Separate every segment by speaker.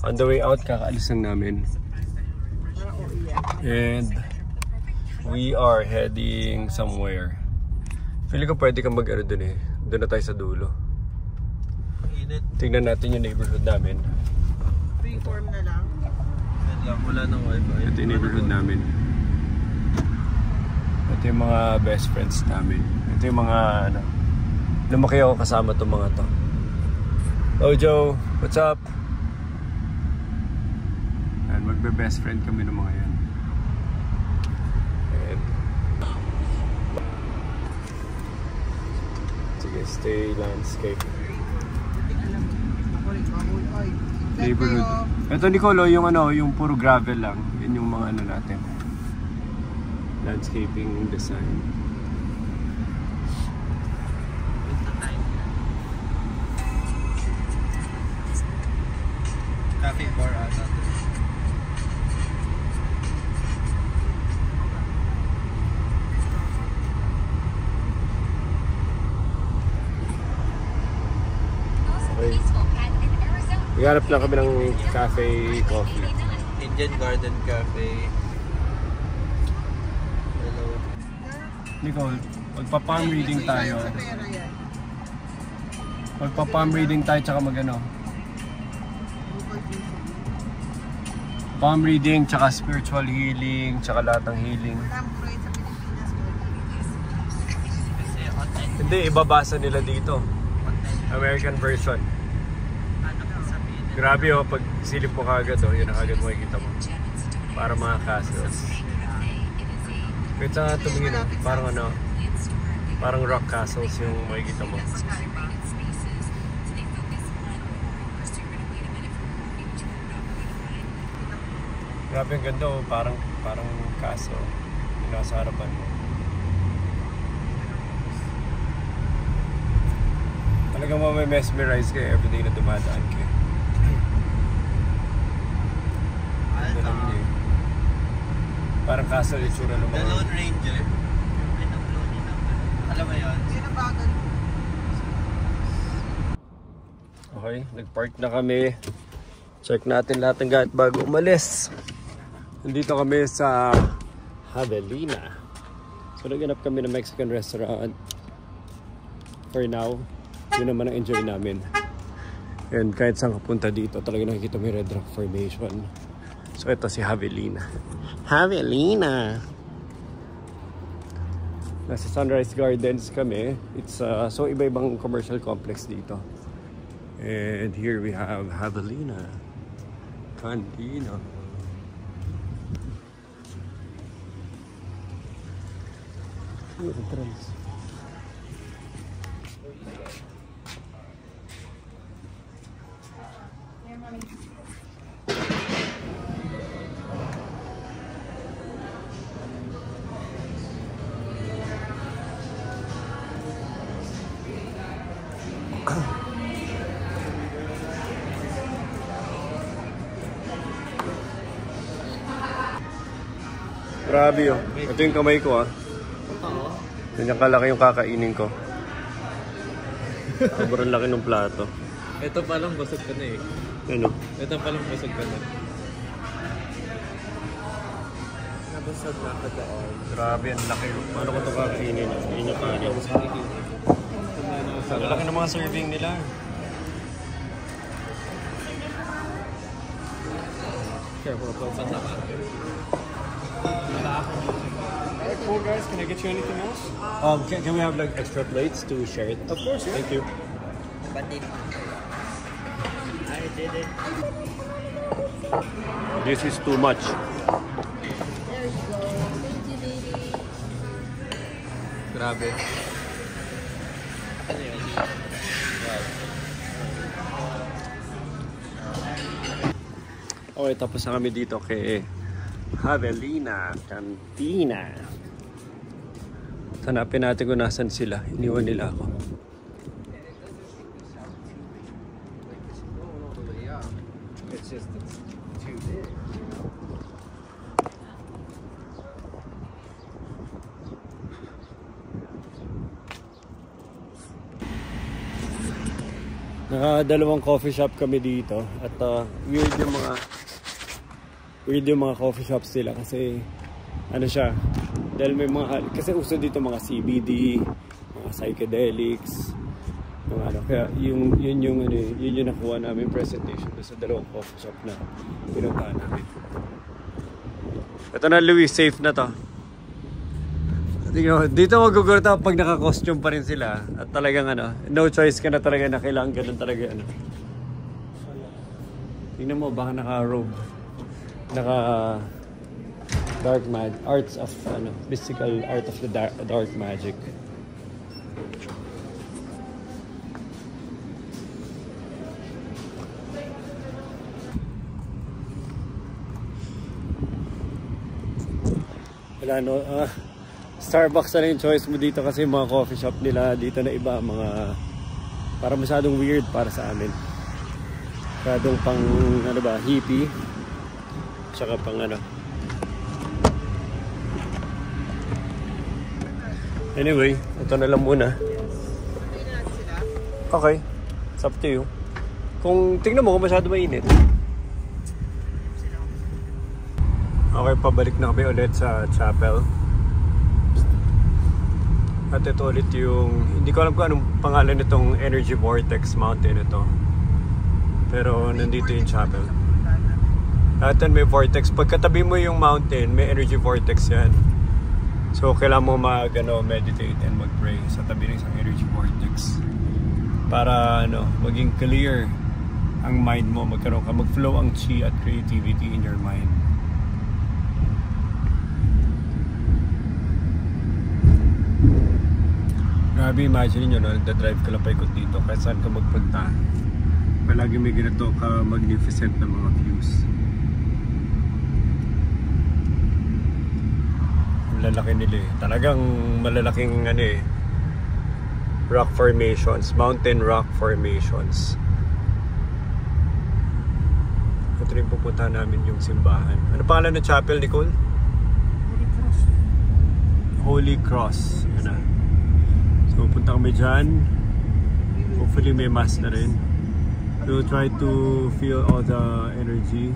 Speaker 1: On the way out, kakaalis lang namin. And we are heading somewhere. Feeling ko pwede kang mag-ano dun eh. Doon na tayo sa dulo. Tingnan natin yung neighborhood namin.
Speaker 2: Freeform na lang.
Speaker 3: Wala ng wifi.
Speaker 1: Ito yung neighborhood namin. Ito yung mga best friends namin. Ito yung mga ano. Lumaki ako kasama itong mga to. Ojo, what's up? And magbe-best friend kami ng mga yan. And sige, stay landscape. Neighborhood. Ito Nicolo, yung ano, yung puro gravel lang. Yun yung mga ano natin. Landscaping design.
Speaker 3: Cafe bar ata.
Speaker 1: Okay. Naghanap lang kami ng cafe coffee.
Speaker 3: Indian Garden Cafe. Hello.
Speaker 1: Nicole, magpa-palm reading tayo. Magpa-palm reading tayo tsaka mag-ano. Palm reading tsaka spiritual healing tsaka lahat ng healing. Hindi, ibabasa nila dito. American version. Grabe oh, pag silip mo kagad oh, yun ang kagad mo makikita mo. Para mga castles. Wait sa tumingin oh, parang ano, parang rock castles yung makikita mo. Grabe ang ganda oh, parang castle yung nasa harapan mo. Talagang mamay-mesmerize kayo everyday na dumadaan kayo. Parang castle yung tsura ng mga...
Speaker 3: The Lone Ranger. Alam mo yun?
Speaker 1: Okay, nag-park na kami. Check natin lahat ng gamit bago umalis. Nandito kami sa Javelina. So naghanap kami ng Mexican restaurant. For now, yun naman ang enjoy namin. And kahit saan kapunta dito, talaga nakikita mo yung Red Rock Formation. So ito si Javelina. Javelina! Nasa Sunrise Gardens kami. It's so iba-ibang commercial complex dito. And here we have Javelina Cantina. Entrance. Grabe oh. Ito yung kamay ko ah. Ganyan kalaki yung kakainin ko. Sobrang laki ng plato.
Speaker 3: Ito palang busog ka na eh.
Speaker 1: Ano?
Speaker 3: Ito palang busog ka na. Nabusog na ka doon.
Speaker 1: Grabe, ang laki. Paano ko ito kakainin? Hindi niya kanin. Ang laki ng mga serving nila.
Speaker 3: Careful, pa na ka.
Speaker 1: Cool guys, can I get you anything else? Can we have like extra plates to share it? Of course, yeah. Thank you.
Speaker 3: But I did it.
Speaker 1: This is too much.
Speaker 2: There you go. Thank you, lady.
Speaker 3: Grabe.
Speaker 1: Okay, tapos na kami dito kay Javelina Cantina. Hanapin natin kung nasan sila. Iniwan nila ako.
Speaker 3: It's just too big.
Speaker 1: Nakadalawang coffee shop kami dito at weird yung mga coffee shops nila kasi ano siya, dahil may mga, kasi uso dito mga CBD, mga psychedelics, mga ano, kaya yun yung nakuha namin presentation sa dalawang coffee shop na pinuntahan namin. Ito na, Louis, safe na to. Dito magugulot ako pag naka-costume pa rin sila at talagang ano, no choice ka na talaga na kailangan ganun talaga ano. Tingnan mo, baka naka-robe, dark magic, arts of ano, mystical art of the dark magic. Wala no, Starbucks na yung choice mo dito kasi mga coffee shop nila dito na iba, mga para masyadong weird para sa amin. Masyadong pang ano ba, hippie. Tsaka pang ano. Anyway, ito na lang muna. Okay, it's up to you. Kung tingnan mo kung masyado mainit. Okay, pabalik na kami ulit sa chapel. At ito ulit yung, hindi ko alam kung anong pangalan nitong Energy Vortex Mountain ito. Pero nandito yung chapel. At may vortex. Pagkatabi mo yung mountain, may energy vortex yan. So kailangan mo meditate and mag-pray sa tabi ng isang energy vortex. Para maging clear ang mind mo, mag-flow ang chi at creativity in your mind. Grabe, imagine nyo, nagdadrive ka lang paikot dito kahit saan ka magpunta. Palagi may ganito ka magnificent na mga views. Malalaki nila eh. Talagang malalaking rock formations, mountain rock formations. Ito rin pupunta namin yung simbahan. Ano pangalan ng chapel, Nicole?
Speaker 2: Holy Cross.
Speaker 1: Holy Cross. Yan na. So, punta kami dyan. Hopefully may mass na rin. We'll try to feel all the energy.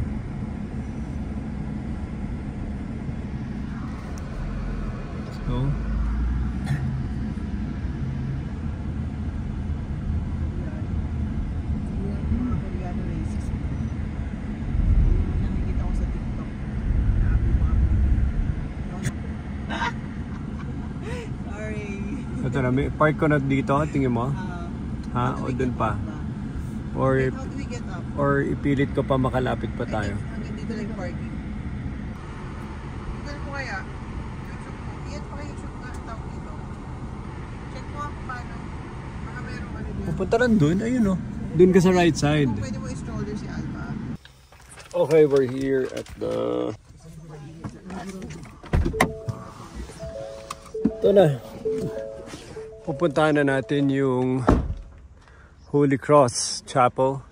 Speaker 1: Let's go. Ito na, may park ko na dito, tingin mo? Ha? O dun pa? Or
Speaker 2: How do we get up?
Speaker 1: Or ipilit ko pa makalapit pa tayo?
Speaker 2: Hanggang dito lang yung parking. Tignan mo kaya. Iyan pa kayo shoot na tao dito. Check mo ako paano. Baka merong dito.
Speaker 1: Pupunta lang dun, ayun o. Dun ka sa right side.
Speaker 2: Pwede mo i-stroller si Alba.
Speaker 1: Okay, we're here at the... Ito na. Pupuntahan na natin yung Holy Cross Chapel.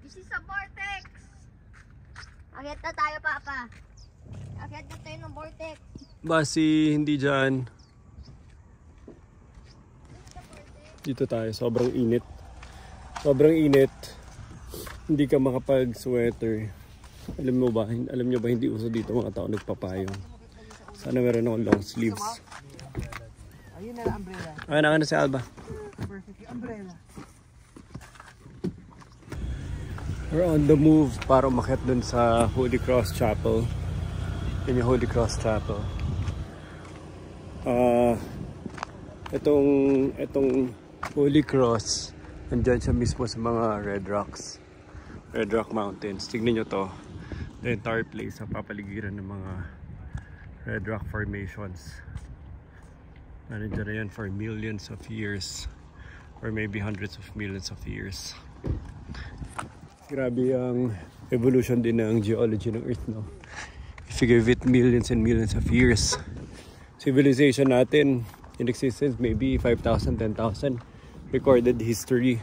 Speaker 4: This is a vortex! Akyat na tayo, Papa. Akyat na tayo ng vortex.
Speaker 1: Basi, hindi dyan. Dito tayo, sobrang init. Sobrang init. Hindi ka makapag-sweater. Alam nyo ba hindi uso dito mga tao nagpapayong. Sana meron akong long sleeves.
Speaker 2: Ayun na lang, umbrella.
Speaker 1: Ayun na si Alba.
Speaker 2: Perfect. Yung umbrella.
Speaker 1: We're on the move para umakyat dun sa Holy Cross Chapel. Yun yung Holy Cross Chapel. Itong Holy Cross, nandyan siya mismo sa mga Red Rocks. Red Rock Mountains. Tignan nyo to. The entire place sa papaligiran ng mga Red Rock formations. Nandiyan na yan for millions of years. Or maybe hundreds of millions of years. Grabe ang evolution din ng geology ng Earth, no? If you give it millions and millions of years, civilization natin in existence maybe 5,000, 10,000 recorded history.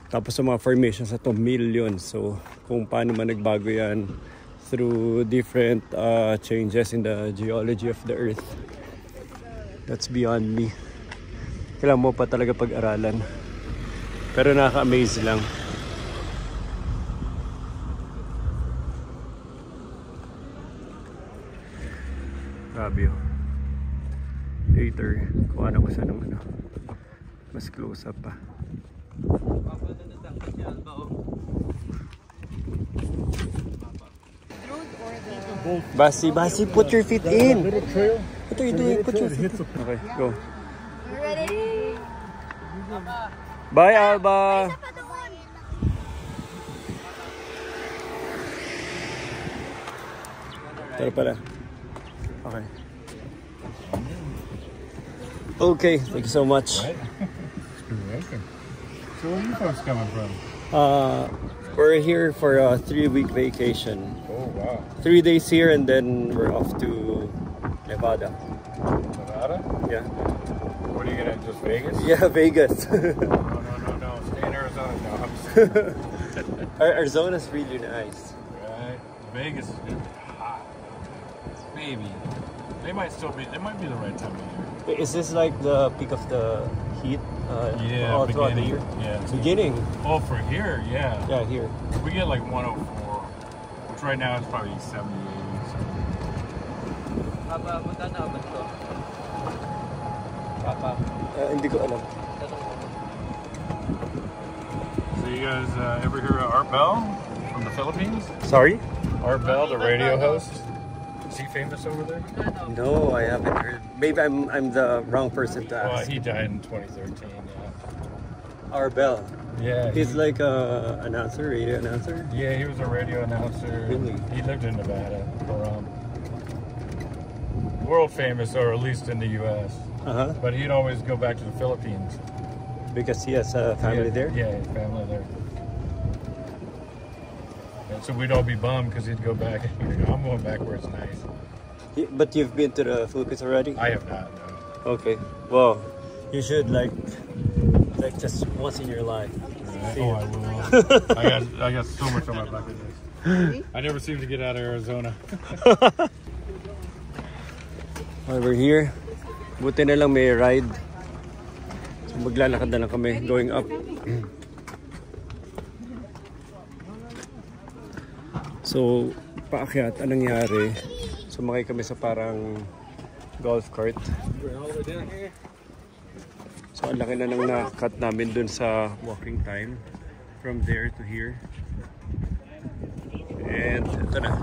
Speaker 1: Tapos sa mga formations na to, millions. So kung paano man nagbago yan through different changes in the geology of the Earth, that's beyond me. Kailangan mo pa talaga pag-aralan. Pero nakaka-amaze lang. Grabe yun. Later, kuha na ko siya ng ano. Mas close up pa. Basi, put your feet in. What are you doing? Put your feet in. Okay, go.
Speaker 4: Ready?
Speaker 1: Bye, Alba. Tara pala. Okay. Okay, thank you so much.
Speaker 5: You're welcome. So where are you folks coming from?
Speaker 1: We're here for a 3-week vacation.
Speaker 5: Oh, wow.
Speaker 1: 3 days here and then we're off to Nevada.
Speaker 5: Nevada?
Speaker 1: Yeah.
Speaker 5: What are you gonna, just Vegas?
Speaker 1: Yeah, Vegas.
Speaker 5: No. Stay in Arizona. No, I'm just
Speaker 1: Arizona's really nice.
Speaker 5: right. Vegas is gonna be hot. Maybe. They might be the right time of year.
Speaker 1: Is this like the peak of the heat
Speaker 5: Yeah,
Speaker 1: all throughout the
Speaker 5: beginning.
Speaker 1: year?
Speaker 5: Yeah.
Speaker 1: Beginning?
Speaker 5: Oh, for here, yeah.
Speaker 1: Yeah, here.
Speaker 5: We get like 104, which right now is probably 70, 80.
Speaker 3: Papa, magkano ba ito? Papa,
Speaker 1: Hindi ko alam.
Speaker 5: So you guys ever hear of Art Bell from the Philippines?
Speaker 1: Sorry?
Speaker 5: Art Bell, the radio host. Is he famous over there?
Speaker 1: No, I haven't heard. Maybe I'm the wrong person to
Speaker 5: Well,
Speaker 1: ask.
Speaker 5: he died in 2013. Yeah.
Speaker 1: Arbel.
Speaker 5: Yeah.
Speaker 1: He's like a announcer, radio announcer.
Speaker 5: Yeah, he was a radio announcer.
Speaker 1: Really?
Speaker 5: He lived in Nevada. World famous, or at least in the U.S.
Speaker 1: Uh-huh.
Speaker 5: But he'd always go back to the Philippines.
Speaker 1: Because he has a family there?
Speaker 5: Yeah, his family there. And so we'd all be bummed because he'd go back. I'm going back where it's nice.
Speaker 1: But you've been to the Philippines already?
Speaker 5: I have not, no.
Speaker 1: Okay. Well, you should like just once in your life. See
Speaker 5: Oh,
Speaker 1: it.
Speaker 5: I will. I got so much on my bucket list. I never seem to get out of Arizona.
Speaker 1: While we're here, buti na lang may ride. So maglalakad na lang kami going up. So, paakyat, anong nangyari? Sumakay kami sa parang golf cart. So, ang laki na nang na-cut namin dun sa walking time. From there to here. And ito na.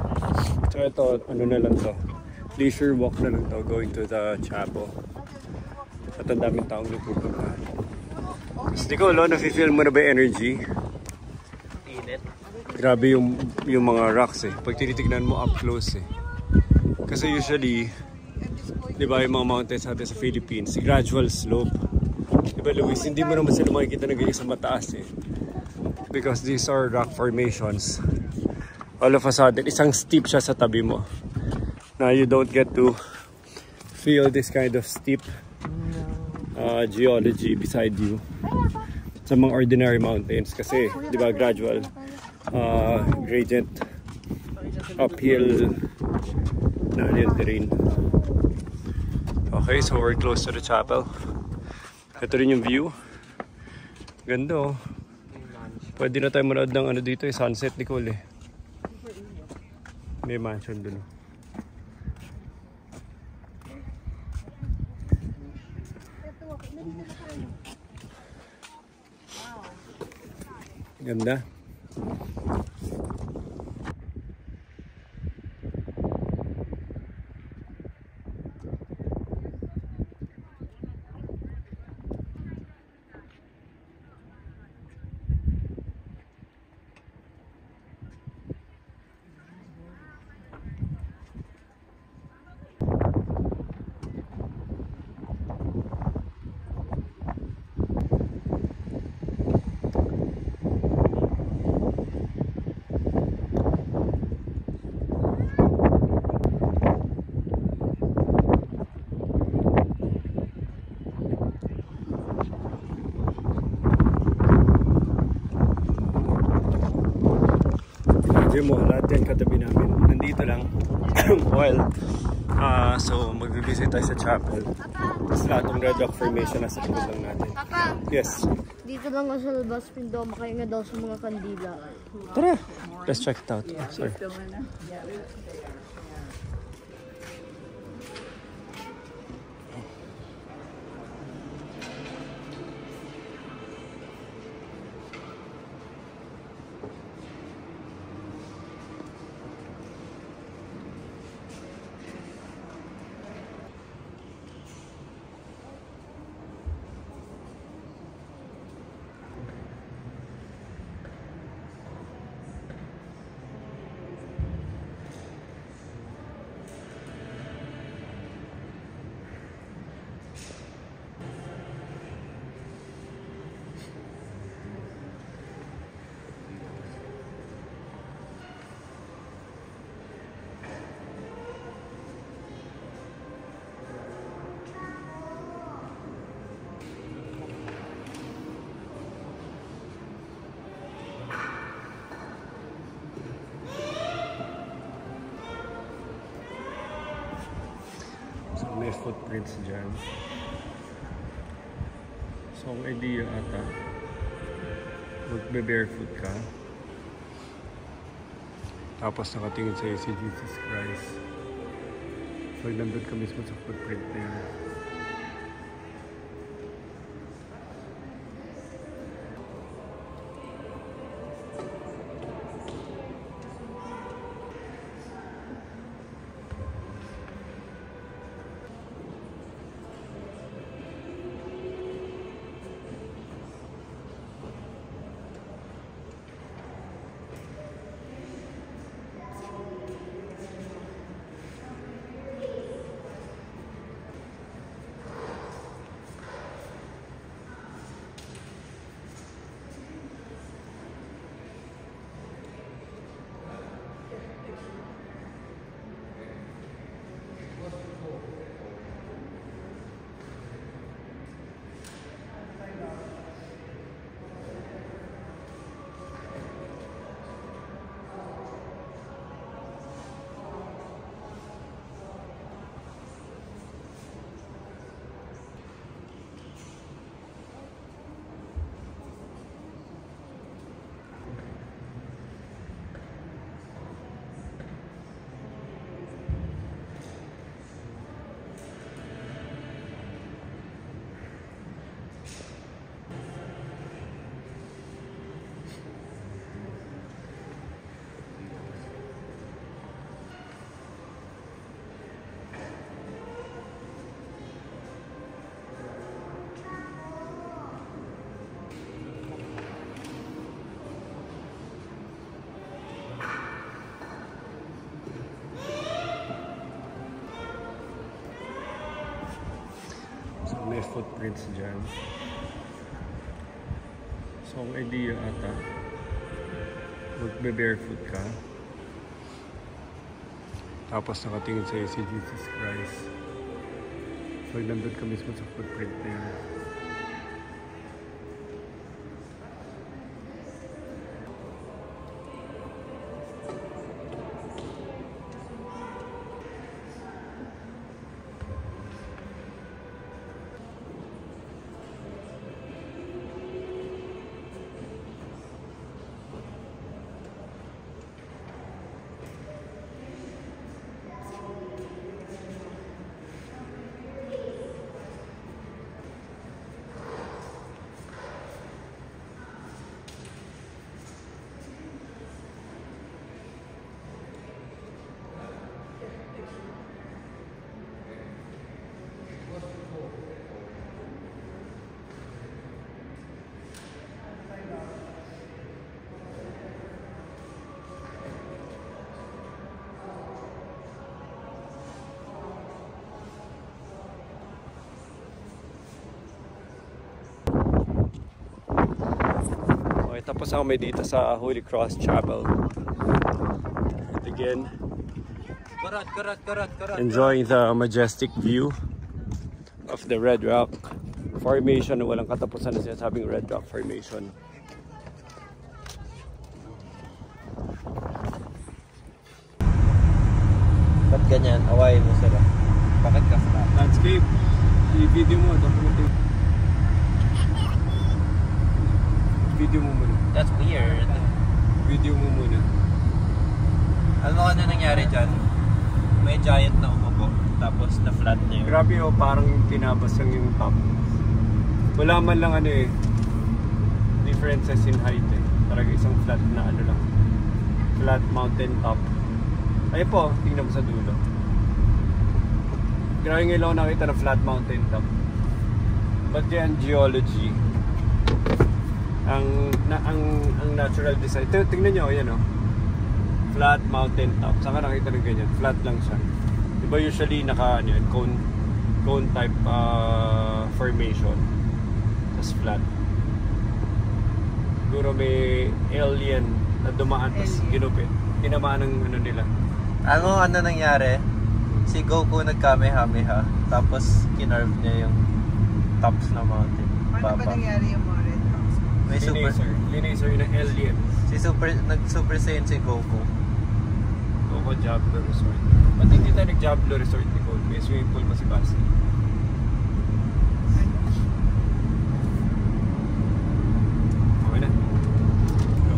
Speaker 1: So, ito, ano na lang to. Leisure walk na lang to, going to the chapel. At ang daming taong nagpupunta. Tapos di ko, nafe-feel mo na ba yung energy?
Speaker 3: init.
Speaker 1: Grabe yung mga rocks eh. Pag tinitignan mo up close eh. Kasi usually, di ba yung mga mountains natin sa Philippines, gradual slope. Di ba Luis, hindi mo naman sila makikita na ganyan sa mataas eh. Because these are rock formations. All of a sudden, isang steep siya sa tabi mo. Now you don't get to feel this kind of steep geology beside you sa mga ordinary mountains kasi di ba gradual gradient uphill na yung terrain. Okay, so we're close to the chapel. Ito rin yung view. Ganda oh. Pwede na tayo manood ng ano dito, sunset Nicole eh. May mansion dun. Ganda. Mo, lahat yan katabi namin. Nandito lang. Well, So mag-visit tayo sa chapel. Tapos lahat ng Red Rock Formation nasa likod lang natin.
Speaker 4: Papa,
Speaker 1: Yes.
Speaker 4: dito lang ako sa labas, Pindo. Makahinga daw sa mga kandila.
Speaker 1: Tara! Let's check it out. Sorry. So may footprints dyan. So ang idea ata, magbe-barefoot ka. Tapos nakatingin sa'yo si Jesus Christ. So nandun ka mismo sa footprint na yun. So may footprints dyan. So ang idea ata, magbe-barefoot ka. Tapos nakatingin sa'yo si Jesus Christ. So nandun ka mismo sa footprint na yun. Tapos ako may dito sa Holy Cross Chapel. And again, enjoying the majestic view of the Red Rock Formation. Walang katapusan na sinasabing Red Rock Formation.
Speaker 3: ganyan, awayin mo sila. Bakit ka flat?
Speaker 1: Landscape. I-video mo. Documentate. Video mo muna.
Speaker 3: That's weird.
Speaker 1: Video mo muna.
Speaker 3: Ano ka na nangyari dyan? May giant na umubo, tapos na-flat niya yun.
Speaker 1: Grabe oh, parang tinabas lang yung top. Wala man lang ano eh, differences in height eh. Parang isang flat na ano lang. Flat mountain top. Ayun po, tingnan mo sa dulo. Grabe ngayon lang ako nakita na flat mountain top. But yan, geology. Ang natural design. Tingnan nyo, yan oh. Flat mountain top. Saan ka nakita ng ganyan? Flat lang siya. Diba usually naka ano yan, cone type formation. Tapos flat. Siguro may alien na dumaan tapos ginupit. Tinamaan ng ano nila.
Speaker 3: Ano nangyari? Si Goku nagkamehameha, tapos kinarve niya yung tops ng mountain.
Speaker 2: Paano ba nangyari yung mga red rocks?
Speaker 3: May super...
Speaker 1: Linaser yun ng alien.
Speaker 3: Nag-super saiyan si Goku.
Speaker 1: Goku Diablo Resort. Ba't hindi tayo nag-Diablo Resort, Nicole? May swimming pool pa si Basti. Okay na. Go.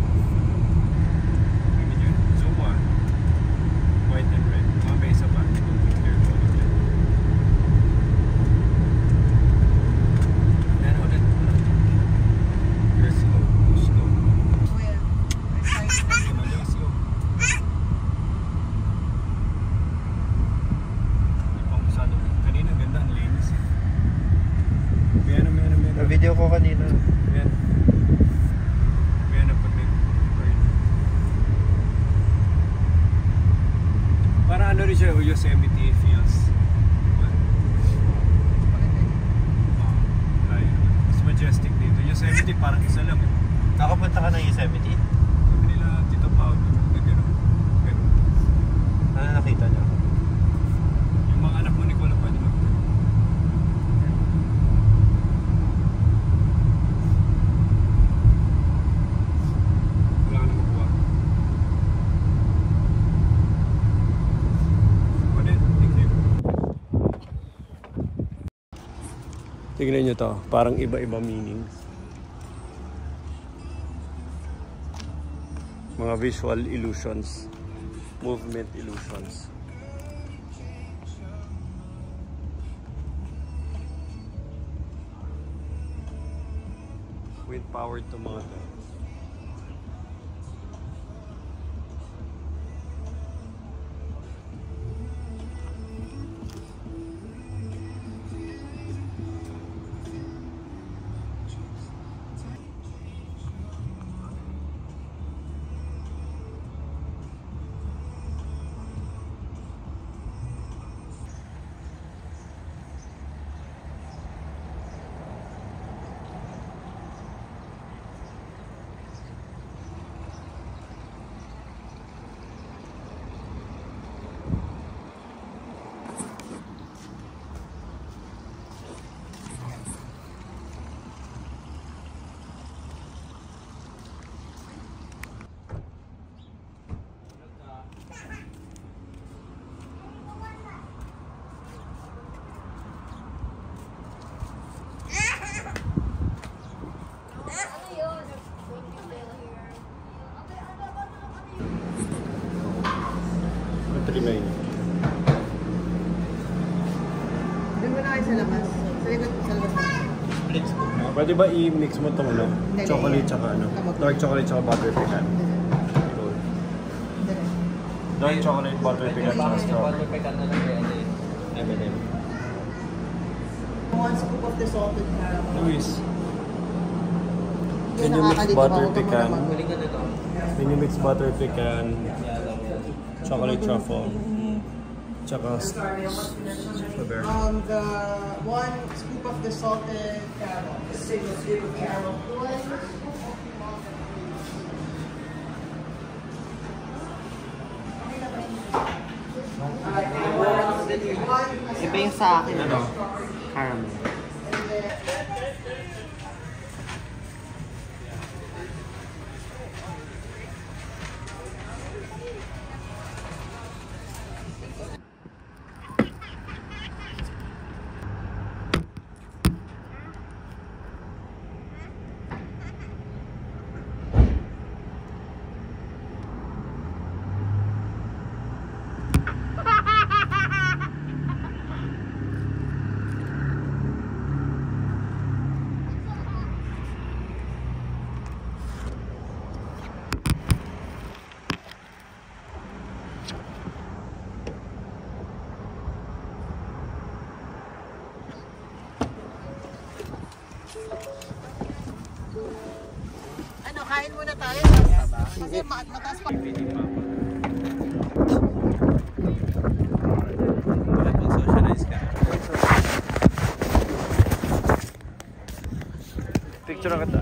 Speaker 1: Tingnan nyo. Zoom mo ah. White and red. May isa pa. Clear po ulit. Ayan ulit. Let's go. Let's go.
Speaker 2: Well, let's try
Speaker 1: Sige, let's go. Ipang-usado. Kanina ganda ang linis eh. Meron.
Speaker 3: Na-video ko kanina.
Speaker 1: Ayan. Ayan ang pag para ano rin siya, Yosemite feels. Mas majestic dito. Yosemite parang isa lang eh.
Speaker 3: Nakapunta ka ng Yosemite?
Speaker 1: Sabi nila Tito Pao, nagano. Pero
Speaker 3: Ano nakita niyo?
Speaker 1: yung mga anak mo ni Cola pwede mag wala ka na makuha. Pwede, tingnan. Tignan nyo to, parang iba-iba meanings. Mga visual illusions, movement illusions. Wind powered to mga to. Trinay.
Speaker 2: Doon mo na kayo sa labas. Sa likod sa labas.
Speaker 1: Pwede ba i-mix mo itong ano? Chocolate tsaka ano? Dark chocolate tsaka butter pecan. Cool. Dark chocolate, butter pecan tsaka strawberry.
Speaker 3: M&M.
Speaker 2: 1 scoop of the salted caramel.
Speaker 1: Luis, can you mix butter pecan? Can you mix butter pecan, chocolate truffle, tsaka strawberry?
Speaker 2: The 1 scoop of the salted caramel. The single scoop of caramel.
Speaker 3: Iba yung sa akin.
Speaker 1: Ano?
Speaker 3: Caramel.
Speaker 2: Kain muna tayo. Kasi mataas pa.
Speaker 3: Mag-socialize ka.
Speaker 1: Picture na kita.